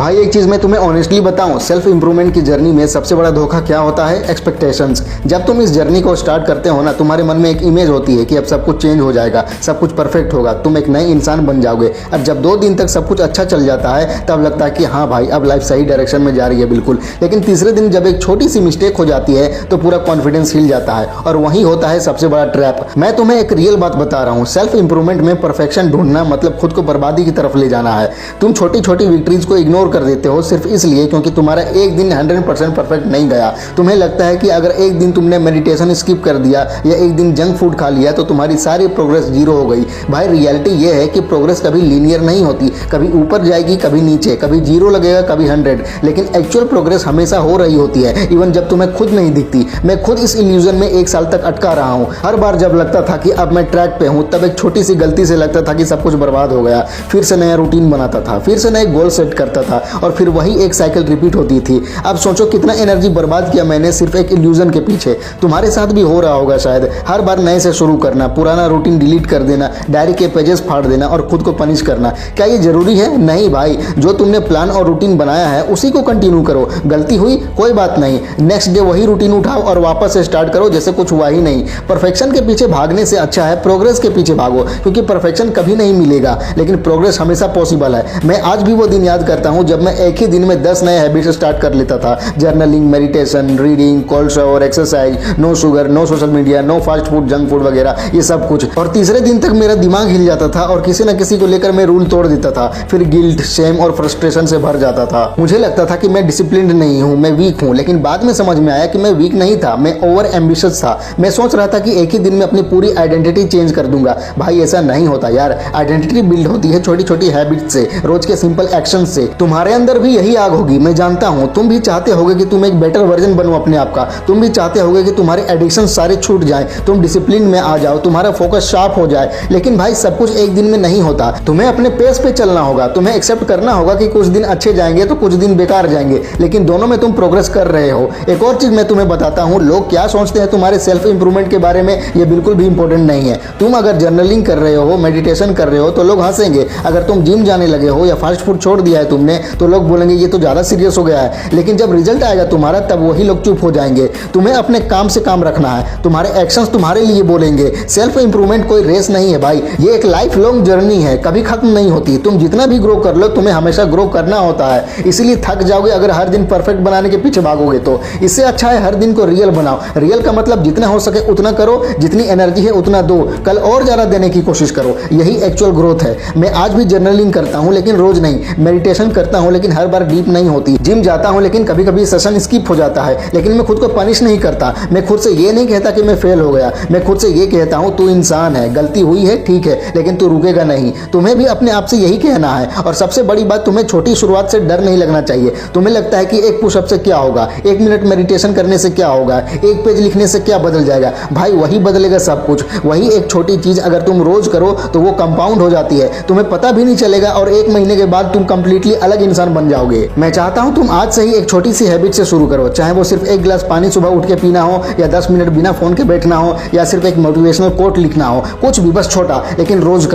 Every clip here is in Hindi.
भाई एक चीज़ मैं तुम्हें ऑनेस्टली बताऊं, सेल्फ इंप्रूवमेंट की जर्नी में सबसे बड़ा धोखा क्या होता है? एक्सपेक्टेशंस। जब तुम इस जर्नी को स्टार्ट करते हो ना, तुम्हारे मन में एक इमेज होती है कि अब सब कुछ चेंज हो जाएगा, सब कुछ परफेक्ट होगा, तुम एक नए इंसान बन जाओगे। और जब 2 दिन तक सब कुछ अच्छा चल जाता है तब लगता है कि हाँ भाई अब लाइफ सही डायरेक्शन में जा रही है बिल्कुल। लेकिन तीसरे दिन जब एक छोटी सी मिस्टेक हो जाती है तो पूरा कॉन्फिडेंस हिल जाता है और वही होता है सबसे बड़ा ट्रैप। मैं तुम्हें एक रियल बात बता रहा हूँ, सेल्फ इंप्रूवमेंट में परफेक्शन ढूंढना मतलब खुद को बर्बादी की तरफ ले जाना है। तुम छोटी छोटी विक्ट्रीज को इग्नोर कर देते हो सिर्फ इसलिए क्योंकि तुम्हारा एक दिन 100% परफेक्ट नहीं गया। तुम्हें लगता है कि अगर एक दिन तुमने मेडिटेशन स्किप कर दिया या एक दिन जंक फूड खा लिया तो तुम्हारी सारी प्रोग्रेस जीरो हो गई। भाई रियलिटी ये है कि प्रोग्रेस कभी लीनियर नहीं होती, कभी ऊपर जाएगी कभी नीचे, कभी 0 लगेगा कभी 100, लेकिन एक्चुअल प्रोग्रेस हमेशा हो रही होती है, इवन जब तुम्हें खुद नहीं दिखती। मैं खुद इस इल्यूजन में 1 साल तक अटका रहा हूँ। हर बार जब लगता था कि अब मैं ट्रैक पे हूँ तब एक छोटी सी गलती से लगता था कि सब कुछ बर्बाद हो गया। फिर से नया रूटीन बनाता था, फिर से नए गोल सेट करता था और फिर वही एक साइकिल रिपीट होती थी। अब सोचो कितना एनर्जी बर्बाद किया मैंने सिर्फ एक इल्यूजन के पीछे। तुम्हारे साथ भी हो रहा होगा शायद। हर बार नए से शुरू करना, पुराना रूटीन डिलीट कर देना, डायरी के पेजेस फाड़ देना और खुद को पनिश करना। क्या ये जरूरी है? नहीं भाई, जो तुमने प्लान और रूटीन बनाया है उसी को कंटिन्यू करो। गलती हुई कोई बात नहीं, नेक्स्ट डे वही रूटीन उठाओ और वापस से स्टार्ट करो जैसे कुछ हुआ ही नहीं। परफेक्शन के पीछे भागने से अच्छा है प्रोग्रेस के पीछे भागो, क्योंकि परफेक्शन कभी नहीं मिलेगा लेकिन प्रोग्रेस हमेशा पॉसिबल है। मैं आज भी वो दिन याद करता हूँ जब मैं एक ही दिन में 10 नए हैबिट्स स्टार्ट कर लेता था। Journaling, meditation, reading, cold shower, exercise, no sugar, no social media, no fast food, junk food वगैरह, ये सब कुछ। और तीसरे दिन तक मेरा दिमाग हिल जाता था और किसी न किसी को लेकर मैं रूल तोड़ देता था। फिर गिल्ट, शेम और फ्रस्ट्रेशन से भर जाता था। मुझे लगता था कि मैं डिसिप्लिन्ड नहीं हूँ, मैं वीक हूँ, लेकिन बाद में समझ में आया कि मैं वीक नहीं था, मैं ओवर एम्बिशियस था। मैं सोच रहा था कि एक ही दिन में अपनी पूरी आइडेंटिटी चेंज कर दूंगा। भाई ऐसा नहीं होता यार। आइडेंटिटी बिल्ड होती है छोटी छोटी हैबिट से, रोज के सिंपल एक्शन से। तुम्हारे अंदर भी यही आग होगी, मैं जानता हूँ। तुम भी चाहते होगे कि तुम एक बेटर वर्जन बनो अपने आप का। तुम भी चाहते होगे कि तुम्हारे एडिक्शन सारे छूट जाएं, तुम डिसिप्लिन में आ जाओ, तुम्हारा फोकस शार्प हो जाए। लेकिन भाई सब कुछ एक दिन में नहीं होता। तुम्हें अपने पेस पे चलना होगा। तुम्हें एक्सेप्ट करना होगा कि कुछ दिन अच्छे जाएंगे तो कुछ दिन बेकार जाएंगे, लेकिन दोनों में तुम प्रोग्रेस कर रहे हो। एक और चीज मैं तुम्हें बताता हूँ, लोग क्या सोचते हैं तुम्हारे सेल्फ इंप्रूवमेंट के बारे में, ये बिल्कुल भी इंपॉर्टेंट नहीं है। तुम अगर जर्नलिंग कर रहे हो, मेडिटेशन कर रहे हो तो लोग हंसेंगे। अगर तुम जिम जाने लगे हो या फास्ट फूड छोड़ दिया है तुमने तो लोग बोलेंगे ये तो ज्यादा सीरियस हो गया है। लेकिन जब रिजल्ट आएगा तुम्हारा तब वही लोग चुप हो जाएंगे। तुम्हें अपने काम से काम रखना है, तुम्हारे एक्शंस तुम्हारे लिए बोलेंगे। सेल्फ इंप्रूवमेंट कोई रेस नहीं है भाई, ये एक लाइफ लॉन्ग जर्नी है, कभी खत्म नहीं होती। तुम जितना भी ग्रो कर लो तुम्हें हमेशा ग्रो करना होता है, इसीलिए थक जाओगे अगर हर दिन परफेक्ट बनाने के पीछे भागोगे तो। इससे अच्छा है हर दिन को रियल बनाओ। रियल का मतलब जितना हो सके उतना करो, जितनी एनर्जी है उतना दो, कल और ज्यादा देने की कोशिश करो। यही एक्चुअल ग्रोथ है। मैं आज भी जर्नलिंग करता हूँ लेकिन रोज नहीं, मेडिटेशन करता हूँ लेकिन हर बार डीप नहीं होती, जिम जाता हूँ लेकिन कभी कभी सेशन स्किप हो जाता है। लेकिन मैं खुद को पनिश नहीं करता। मैं खुद से ये नहीं कहता कि मैं फेल हो गया, मैं खुद से ये कहता हूँ तू इंसान है, गलती हुई है ठीक है, लेकिन तू रुकेगा नहीं। तुम्हें भी अपने आप से यही कहना है। और सबसे बड़ी बात, तुम्हें छोटी शुरुआत से डर नहीं लगना चाहिए। तुम्हें लगता है कि एक पुशअप से क्या होगा, 1 मिनट मेडिटेशन करने से क्या होगा, 1 पेज लिखने से क्या बदल जाएगा? भाई वही बदलेगा सब कुछ। वही एक छोटी चीज अगर तुम रोज करो तो वो कंपाउंड हो जाती है, तुम्हें पता भी नहीं चलेगा और 1 महीने के बाद तुम कंप्लीटली अलग इंसान बन जाओगे। मैं चाहता हूं तुम आज से ही एक छोटी सी हैबिट से शुरू करो, चाहे वो सिर्फ 1 गिलास पानी सुबह उठ के पीना हो या 10 मिनट बिना फोन के बैठना हो या सिर्फ एक मोटिवेशनल कोट लिखना हो। कुछ भी, बस छोटा, लेकिन रोज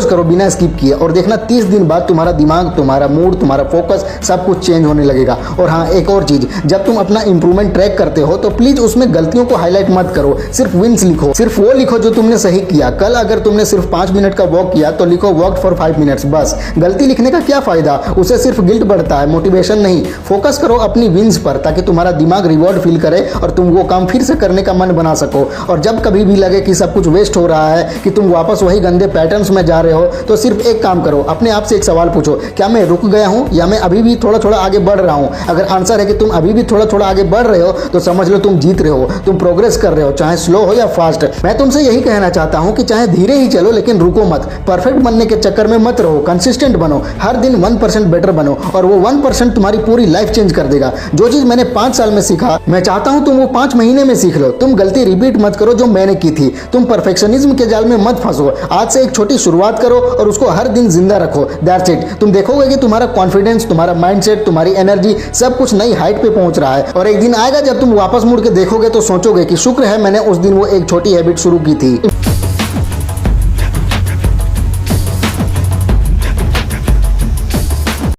करो बिना स्किप किए। और देखना 30 दिन बाद तुम्हारा दिमाग, तुम्हारा मूड, तुम्हारा फोकस सब कुछ चेंज होने लगेगा। और हाँ एक और चीज, जब तुम अपना इंप्रूवमेंट ट्रैक करते हो तो प्लीज उसमें गलतियों को हाईलाइट मत करो, सिर्फ विंस लिखो। सिर्फ वो लिखो जो तुमने सही किया। कल अगर तुमने सिर्फ 5 मिनट का वॉक किया तो लिखो वर्क फॉर 5 मिनट्स बस। गलती लिखने का क्या फायदा, उससे सिर्फ गिल्ट बढ़ता है, मोटिवेशन नहीं। फोकस करो अपनी विंस पर ताकि तुम्हारा दिमाग रिवॉर्ड फील करे और तुम वो काम फिर से करने का मन बना सको। और जब कभी भी लगे कि सब कुछ वेस्ट हो रहा है, कि तुम वापस वही गंदे पैटर्न्स में जा रहे हो, तो सिर्फ एक काम करो, अपने आप से एक सवाल पूछो, क्या मैं रुक गया हूं या मैं अभी भी थोड़ा थोड़ा आगे बढ़ रहा हूं? अगर आंसर है कि तुम अभी भी थोड़ा थोड़ा आगे बढ़ रहे हो तो समझ लो तुम जीत रहे हो, तुम प्रोग्रेस कर रहे हो, चाहे स्लो हो या फास्ट। मैं तुमसे यही कहना चाहता हूं कि चाहे धीरे ही चलो लेकिन रुको मत। परफेक्ट बनने के चक्कर में मत रहो, कंसिस्टेंट बनो, हर दिन 1% बेटर बनो और वो 1% तुम्हारी पूरी लाइफ चेंज कर देगा। जो चीज मैंने 5 साल में सीखा, मैं चाहता हूं तुम वो 5 महीने में सीख लो। तुम गलती रिपीट मत करो जो मैंने की थी। तुम परफेक्शनिज्म के जाल में मत फंसो। आज से एक छोटी शुरुआत करो और उसको हर दिन जिंदा रखो। That's it. तुम देखोगे कि तुम्हारा कॉन्फिडेंस, तुम्हारा माइंडसेट, तुम्हारी एनर्जी सब कुछ नई हाइट पे पहुंच रहा है। और एक दिन आएगा जब तुम वापस मुड़ के देखोगे तो सोचोगे कि शुक्र है मैंने उस दिन वो एक छोटी हैबिट शुरू की थी।